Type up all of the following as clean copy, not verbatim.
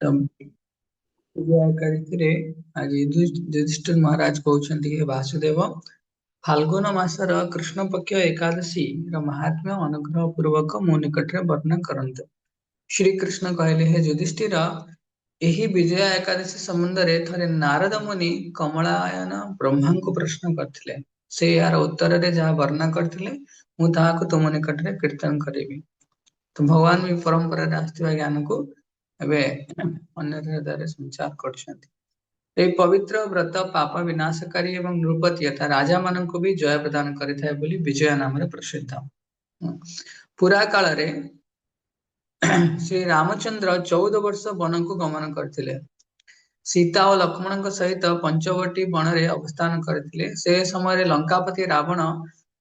आज युधिष्ठिर महाराज कहते हे वासुदेव फाल्गुन मासर कृष्ण पक्ष एकादशी महात्म्य अनुग्रह पूर्वक मो निकट वर्णन करंतु। श्री कृष्ण कहले हे युधिष्ठिर एही विजया एकादशी संबंध रे थरे नारद मुनि कमलायन ब्रह्मा को प्रश्न करथिले। से यार उत्तर रे जहा वर्णन करथिले मु ताहाको तुम निकट रे कीर्तन करेबी। तो भगवान भी परंपरा रे आस्थिबा ज्ञान को एबे अन्य हृदय संचार करछन्ति। ए पवित्र व्रत पाप विनाशकारी एवं नृपति यथा राजा मान को भी जय प्रदान करिथाय बोली विजय नाम रे प्रसिद्ध। पुरा काल रे श्री रामचंद्र 14 वर्ष वन को गमन करथिले। सीता और लक्ष्मण सहित पंचवटी वन रे अवस्थान करथिले। से समय लंकापति रावण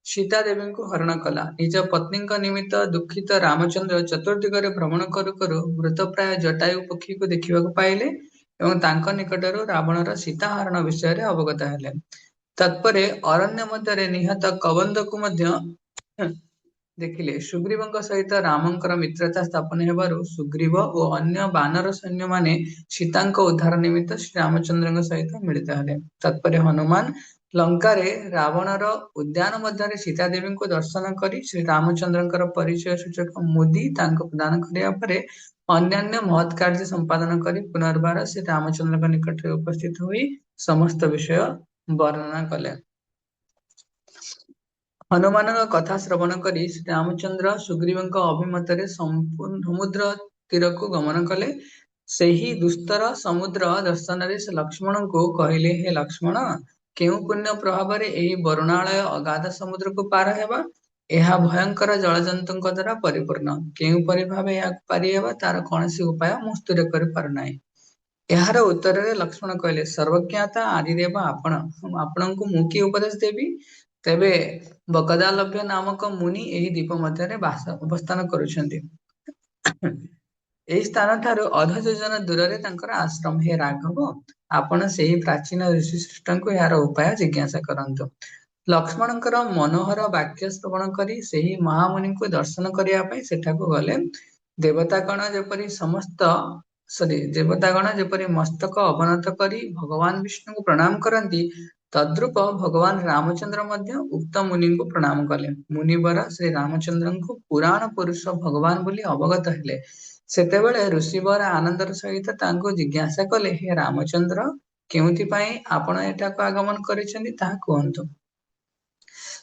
सीता देवी को हरण कला। निज पत्नी निमित्त दुखित रामचंद्र चतुर्दिगरे भ्रमण करू करू मृतप्राय जटायु पक्षी को देखा पाइले एवं तांक निकटरू रावणर सीता हरण विषय रे अवगत हेले। तत्परे अरण्य मध्य निहत कबंध को मध्य देखिले। सुग्रीवଙ୍କ सहित रामଙ୍କର मित्रता स्थापन हेबारु सुग्रीव और अन्य बानर सैन्य माने सीताଙ୍କ उद्धार निमित्त श्री रामचंद्रଙ୍କ सहित मिलित हेले। तत्परे हनुमान लंका रे रावणर उद्यान मध्य सीता देवी को दर्शन करी श्री रामचंद्रଙ୍କର परिचय सूचक मुदी तांको प्रदान करिया परे अन्यान्य महत् कार्य संपादन करी पुनर्बार श्री रामचंद्रଙ୍କ निकट उपस्थित हुई समस्त विषय वर्णना कले। हनुमान कथा श्रवण करी श्री रामचंद्र सुग्रीव अभिमत समुद्र तीर को गमन कले। सेही दुस्तर समुद्र दर्शन रे से लक्ष्मण को कहले हे लक्ष्मण केउ पुण्य प्रभाव रे एही वरुणालय अगाध समुद्र को पार हेबा। एहा भयंकर जलजंतु द्वारा परिपूर्ण केउ परि भावे या पारि हेबा तार कोनसी उपाय मु स्थिर कर पार नाही। एहार उत्तर रे लक्ष्मण कहले सर्वज्ञाता आदिदेव आपण आपणଙ୍କୁ मु की उपदेश देबी। तेबे बगदालभ्य नामक मुनि एही द्वीप मध्य रे अवस्थान करुछन्ति। एही स्थान ठारू अध योजन दूर रे तांकर आश्रम। हे राघव आपण सेही प्राचीन ऋषि श्रेष्ठଙ୍କୁ एहार उपाय जिज्ञासा करंतु। लक्ष्मणଙ୍କର मनोहर वाक्य श्रवण करी सेही महामुनि को दर्शन करिया पई सेठाକୁ गले। देवतागण जेपरि देवतागण जेपरि मस्तक अवनत करी भगवान विष्णु को प्रणाम करती तद्रूप भगवान रामचंद्र मध्य उक्त मुनि को प्रणाम कले। मुनिवर श्री रामचंद्र को पुराण पुरुष भगवान बोली अवगत हेले। सेतेबेले ऋषिवर आनंदर सहित तांको जिज्ञासा कले हे रामचंद्र केउथि पई आपण एठाको आगमन करिसेंति ताहा कहंतु।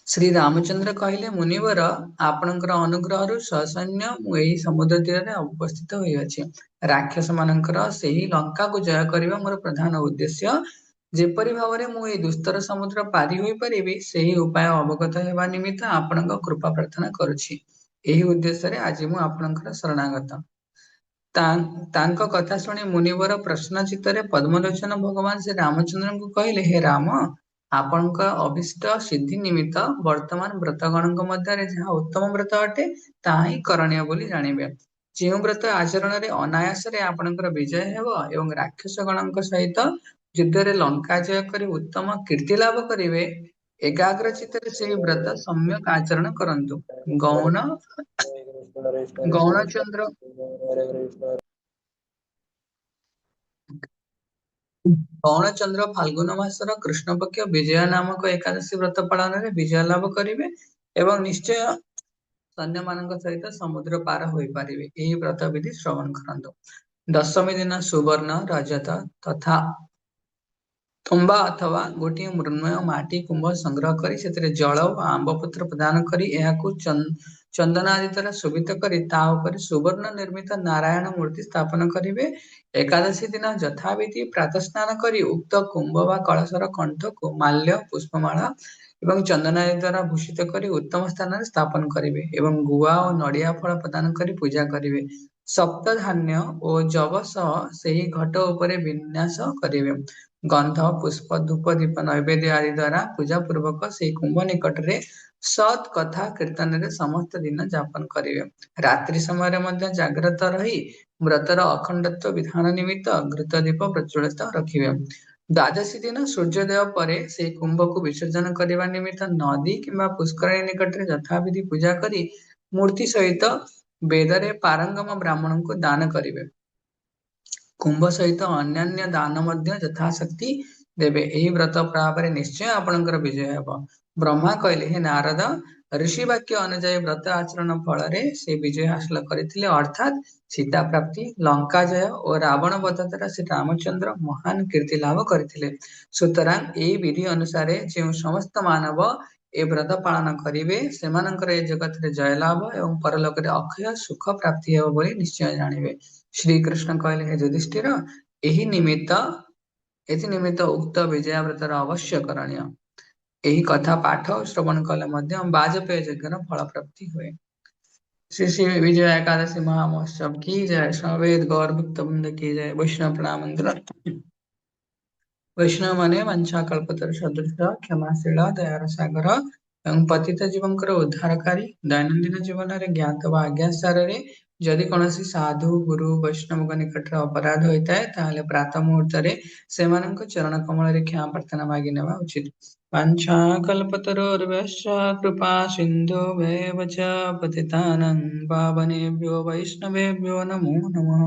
श्री रामचंद्र कहले मुनिवर आपणकर अनुग्रह ससैन्य मु एही समुद्र तीर रे उपस्थित होई अछि। राक्षस मानकर सेही लंका को जय करिबा मोर प्रधान उद्देश्य। जेपरि भावरे मु ए दुस्तर समुद्र पारि होई परिबी सेही उपाय अवगत हेबा निमित्त आपणक कृपा प्रार्थना करूछि। एही उद्देश्य रे आज मु आपणकर शरणागत। तांको कथा सुनी मुनिवर प्रश्न चित्तरे पद्मलोचन भगवान श्री रामचंद्र को कहले हे राम आपणक अभिष्ट सिद्धि निमित्त वर्तमान व्रतगण मध्य जहाँ उत्तम व्रत अटे ताहा ही करणीय बोली जानिबे। जो व्रत आचरण रे अनायास रे आपणकर विजय हेबो एवं राक्षस गणक सहित युद्ध रे लंका जय करी उत्तम कीर्ति लाभ करिवे एकाग्र चित्तरे से व्रत सम्यक आचरण करंतु। गौण गौणचंद्र गौणचंद्र फाल्गुन मासर कृष्ण पक्ष विजय नामक एकादशी व्रत पालन रे विजय लाभ करिवे एवं निश्चय सैन्य मानक सहित समुद्र पार होई पारिवे। एही व्रत विधि श्रवण करंतु। दशमी दिन सुवर्ण रजत तथा तुम्बा अथवा गोटे मृण्मय माटी कुंभ संग्रह करी सेतरे जल और आंब पत्र प्रदान करी एहाकु चंदन आदि द्वारा शोभित करी ता उपरे सुवर्ण निर्मित नारायण मूर्ति स्थापन करिवे। एकादशी दिन यथाविधि प्रातः स्नान करी उक्त कुंभ वा कलशर कंठ को माल्य पुष्पमाला एवं चंदन आदि द्वारा भूषित करी उत्तम स्थान रे स्थापन करिवे एवं गुआ और नड़िया फल प्रदान करी पूजा करिवे। सप्त धान्य और जव सह सेही घट उपरे विन्यास करिवे। गंध पुष्प धूप दीप नैवेद्य आदि द्वारा पूजा पूर्वक से कुंभ निकट रे सत कथा कीर्तन रे समस्त दिन जापन करिवे। रात्रि समय मध्य जाग्रत रही व्रतर अखंडत्व विधान निमित्त घृत दीप प्रज्वलित रखिवे। द्वादशी दिन सूर्योदय परे से कुंभ को विसर्जन करने निमित्त नदी किंबा पुष्करणी निकट रे यथाविधि पूजा करी मूर्ति सहित वेदरे पारंगम ब्राह्मण को दान करिवे। कुंभ सहित अन्यान्य दान ମଧ୍ୟ ଯଥାଶକ୍ତି ଦେବେ। ଏହି ବ୍ରତ ପ୍ରଭାବରେ ନିଶ୍ଚୟ ଆପଣଙ୍କର ବିଜୟ ହେବ। ବ୍ରହ୍ମା କହିଲେ, ହେ ନାରଦ, ଋଷି ବାକ୍ୟ ଅନୁଯାୟୀ ବ୍ରତ ଆଚରଣ ଫଳରେ ସେ ବିଜୟ ହାସଲ କରିଥିଲେ, ଅର୍ଥାତ୍ ସୀତା ପ୍ରାପ୍ତି, ଲଙ୍କା ଜୟ ଓ ରାବଣ ବଧ ଦ୍ୱାରା ଶ୍ରୀ ରାମଚନ୍ଦ୍ର ମହାନ କୀର୍ତ୍ତି ଲାଭ କରିଥିଲେ। ସୁତରାଂ ଏହି ବିଧି ଅନୁସାରେ ଯେଉଁ ସମସ୍ତ ମାନବ ଏ ବ୍ରତ ପାଳନ କରିବେ, ସେମାନଙ୍କର ଏ ଜଗତରେ ଜୟଲାଭ ଏବଂ ପରଲୋକରେ ଅକ୍ଷୟ ସୁଖ ପ୍ରାପ୍ତି ହେବ ବୋଲି ନିଶ୍ଚୟ ଜାଣିବେ। ଶ୍ରୀକୃଷ୍ଣ କହିଲେ, ହେ ଯୁଧିଷ୍ଠିର, ଏହି ନିମିତ୍ତ ଏଥିନିମିତ୍ତ ଉକ୍ତ ବିଜୟା ବ୍ରତର ଅବଶ୍ୟ କରଣୀୟ। ଏହି କଥା ପାଠ ଓ ଶ୍ରବଣ କଲେ ମଧ୍ୟ ବାଜପେୟ ଯଜ୍ଞର ଫଳ ପ୍ରାପ୍ତି ହୁଏ। श्री श्री विजय एकादशी महामहोत्सव की जय। समवेत गौर भक्त वृंद की जय। वैष्णव प्रणाम मंत्र। वैष्णव माने वंशा कल्पतरु सदृश क्षमाशील दयार सागर ଏବଂ ପତିତ ଜୀବଙ୍କର ଉଦ୍ଧାରକାରୀ। ଦୈନନ୍ଦିନ ଜୀବନରେ ଜ୍ଞାତ ବା ଅଜ୍ଞାତସାରରେ ଯଦି କୌଣସି ସାଧୁ ଗୁରୁ ବୈଷ୍ଣବଙ୍କ ନିକଟରେ ଅପରାଧ ହୋଇଥାଏ, ତାହେଲେ ପ୍ରାତଃ ମୁହୂର୍ତ୍ତରେ ସେମାନଙ୍କ ଚରଣ କମଳରେ କ୍ଷମା ପ୍ରାର୍ଥନା ମାଗି ନେବା ଉଚିତ। वाञ्छाकल्पतरुर्भ्यश्च कृपा सिन्धुभ्येव च पतितानां पावनेभ्यो वैष्णवेभ्यो नमो नमः।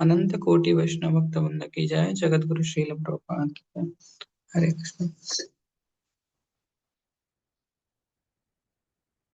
अनंत कोटि वैष्णव भक्त वृंद की जय। जगत गुरु श्रील प्रभुपाद की जय। हरे कृष्ण।